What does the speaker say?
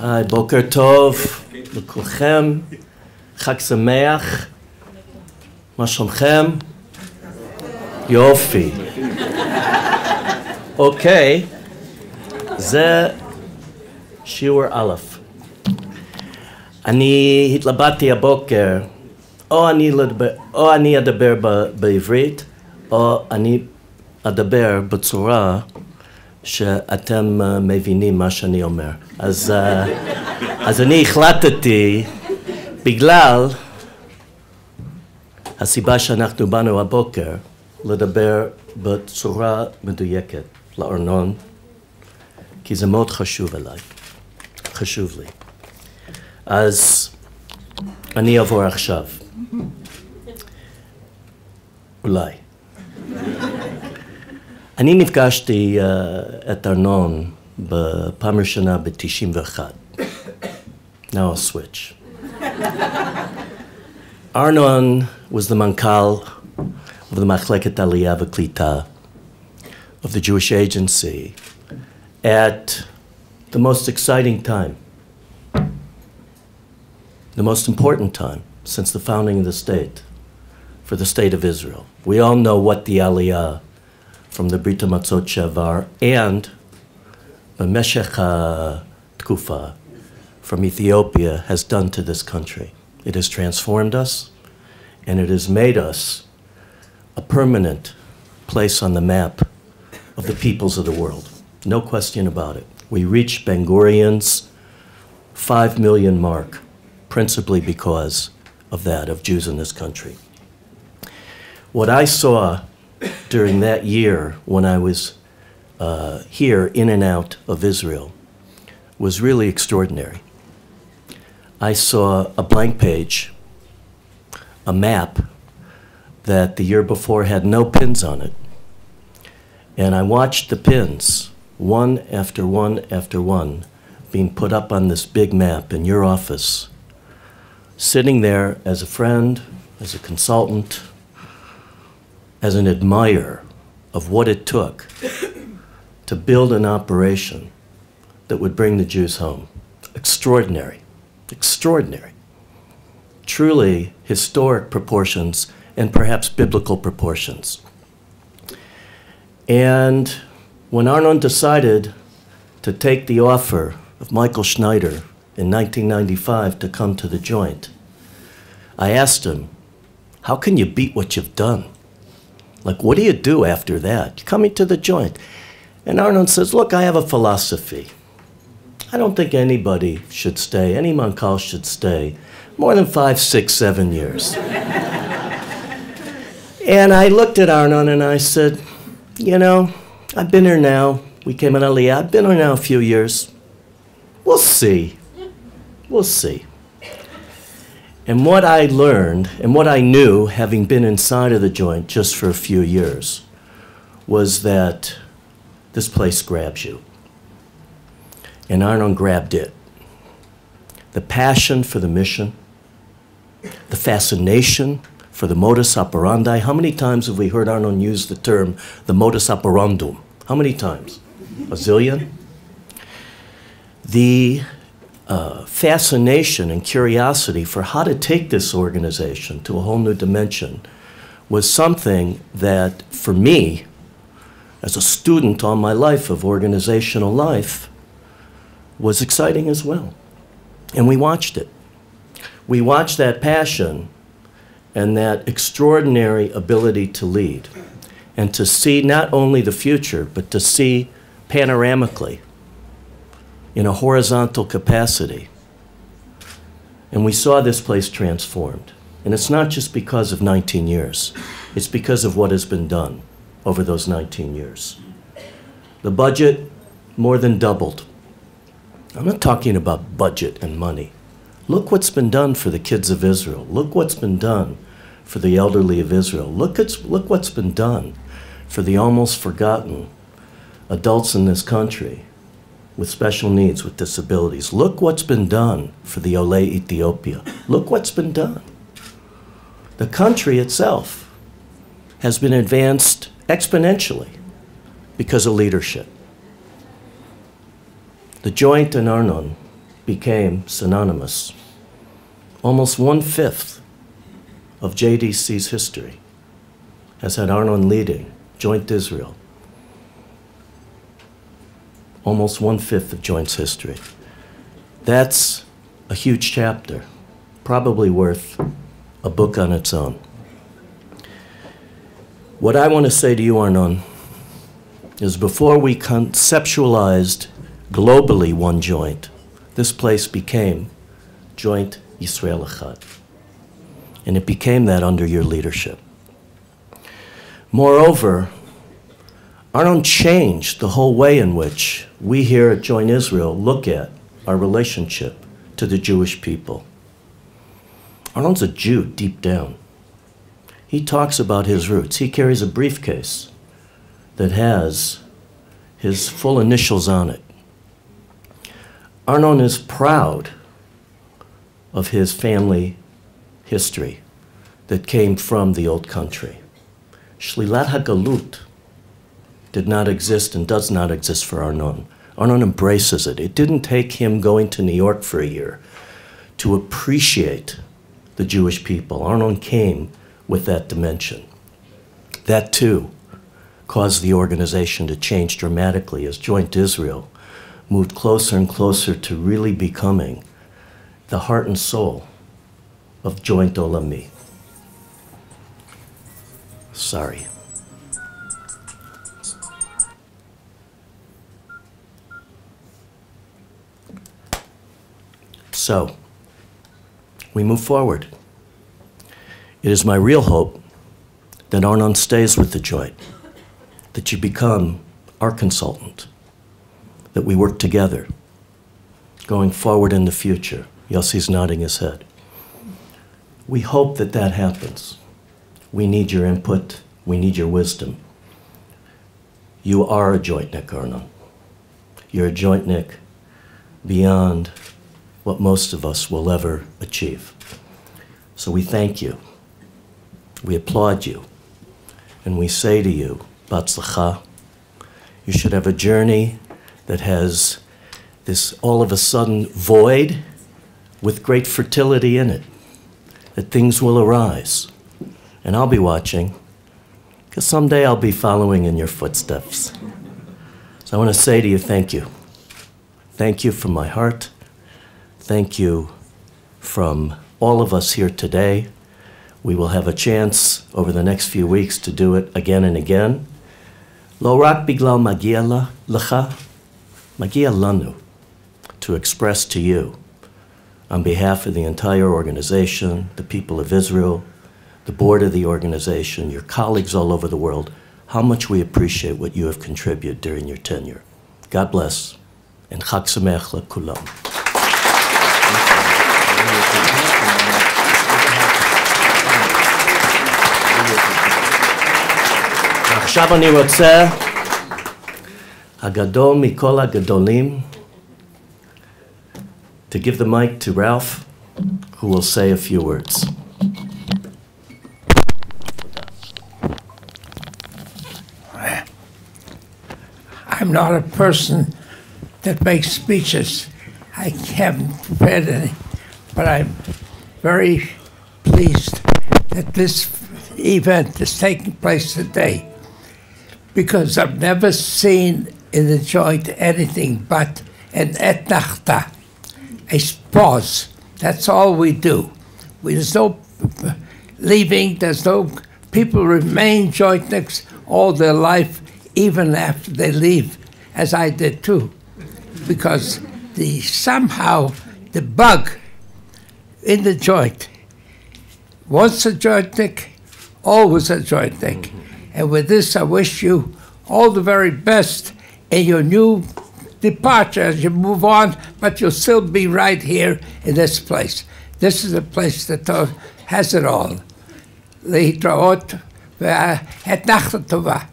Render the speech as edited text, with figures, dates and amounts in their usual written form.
היי, בוקר טוב לכולכם, חג שמח, מה שלומכם? יופי. אוקיי, זה שיעור א'. אני התלבטתי הבוקר, או אני אדבר בעברית, או אני אדבר בצורה שאתם מבינים מה שאני אומר. אז אני החלטתי, בגלל הסיבה שאנחנו באנו הבוקר, לדבר בצורה מדויקת לארנון, כי זה מאוד חשוב אליי, חשוב לי. אז אני אעבור עכשיו. אולי. אני נפגשתי את ארנון בפעם ראשונה ב-91. Now I'll switch. Arnon was the Mankal of the Machleket Aliyah V'Klita of the Jewish Agency at the most exciting time, the most important time since the founding of the state, for the state of Israel. We all know what the Aliyah from the Brit HaMatzot Shavar and B'meshech HaTkufa from Ethiopia has done to this country. It has transformed us, and it has made us a permanent place on the map of the peoples of the world. No question about it. We reached Ben Gurion's 5 million mark, principally because of that, of Jews in this country. What I saw during that year when I was here in and out of Israel was really extraordinary. I saw a blank page, a map that the year before had no pins on it. And I watched the pins, one after one after one, being put up on this big map in your office, sitting there as a friend, as a consultant, as an admirer of what it took to build an operation that would bring the Jews home. Extraordinary, extraordinary. Truly historic proportions and perhaps biblical proportions. And when Arnon decided to take the offer of Michael Schneider in 1995 to come to the joint, I asked him, how can you beat what you've done? Like, what do you do after that? You're coming to the joint. And Arnon says, look, I have a philosophy. I don't think anybody should stay, any Mankal should stay more than 5, 6, 7 years. And I looked at Arnon and I said, you know, I've been here now. We came in Aliyah. I've been here now a few years. We'll see. We'll see. And what I learned, and what I knew, having been inside of the joint just for a few years, was that this place grabs you. And Arnon grabbed it. The passion for the mission, the fascination for the modus operandi. How many times have we heard Arnon use the term, the modus operandum? How many times? A zillion? The fascination and curiosity for how to take this organization to a whole new dimension was something that, for me, as a student all my life of organizational life, was exciting as well. And we watched it. We watched that passion and that extraordinary ability to lead and to see not only the future, but to see panoramically in a horizontal capacity. And we saw this place transformed. And it's not just because of 19 years. It's because of what has been done over those 19 years. The budget more than doubled. I'm not talking about budget and money. Look what's been done for the kids of Israel. Look what's been done for the elderly of Israel. Look what's been done for the almost forgotten adults in this country with special needs, with disabilities. Look what's been done for the Olei Ethiopia. Look what's been done. The country itself has been advanced exponentially because of leadership. The joint and Arnon became synonymous. Almost 1/5 of JDC's history has had Arnon leading Joint Israel. Almost 1/5 of Joint's history. That's a huge chapter, probably worth a book on its own. What I want to say to you, Arnon, is before we conceptualized globally one joint, this place became Joint Yisrael Echad. And it became that under your leadership. Moreover, Arnon changed the whole way in which we here at Joint Israel look at our relationship to the Jewish people. Arnon's a Jew deep down. He talks about his roots. He carries a briefcase that has his full initials on it. Arnon is proud of his family history that came from the old country. Shlilat HaGalut did not exist and does not exist for Arnon. Arnon embraces it. It didn't take him going to New York for a year to appreciate the Jewish people. Arnon came with that dimension. That too caused the organization to change dramatically as Joint Israel moved closer and closer to really becoming the heart and soul of Joint Olami. Sorry. So, we move forward. It is my real hope that Arnon stays with the Joint, that you become our consultant, that we work together, going forward in the future. Yossi's nodding his head. We hope that that happens. We need your input. We need your wisdom. You are a jointnik, Arnon. You're a jointnik beyond what most of us will ever achieve. So we thank you. We applaud you. And we say to you, Batzlacha, you should have a journey that has this all of a sudden void with great fertility in it, that things will arise. And I'll be watching, because someday I'll be following in your footsteps. So I want to say to you, thank you. Thank you from my heart. Thank you from all of us here today. We will have a chance over the next few weeks to do it again and again. Lo rak biglal magia lecha, magia lanu, to express to you, on behalf of the entire organization, the people of Israel, the board of the organization, your colleagues all over the world, how much we appreciate what you have contributed during your tenure. God bless, and Chag Sameach lekulam. עכשיו אני רוצה, הגדול מכל הגדולים, to give the mic to Ralph, who will say a few words. I'm not a person that makes speeches. I haven't prepared any, but I'm very pleased that this event is taking place today, because I've never seen in the Joint anything but an etnachta, a pause. That's all we do. There's no leaving, there's no, people remain jointniks all their life, even after they leave, as I did too. Because somehow the bug in the Joint, once a jointnik, always a jointnik. And with this, I wish you all the very best in your new departure as you move on, but you'll still be right here in this place. This is a place that has it all. Lehitraot, et Nacht tova.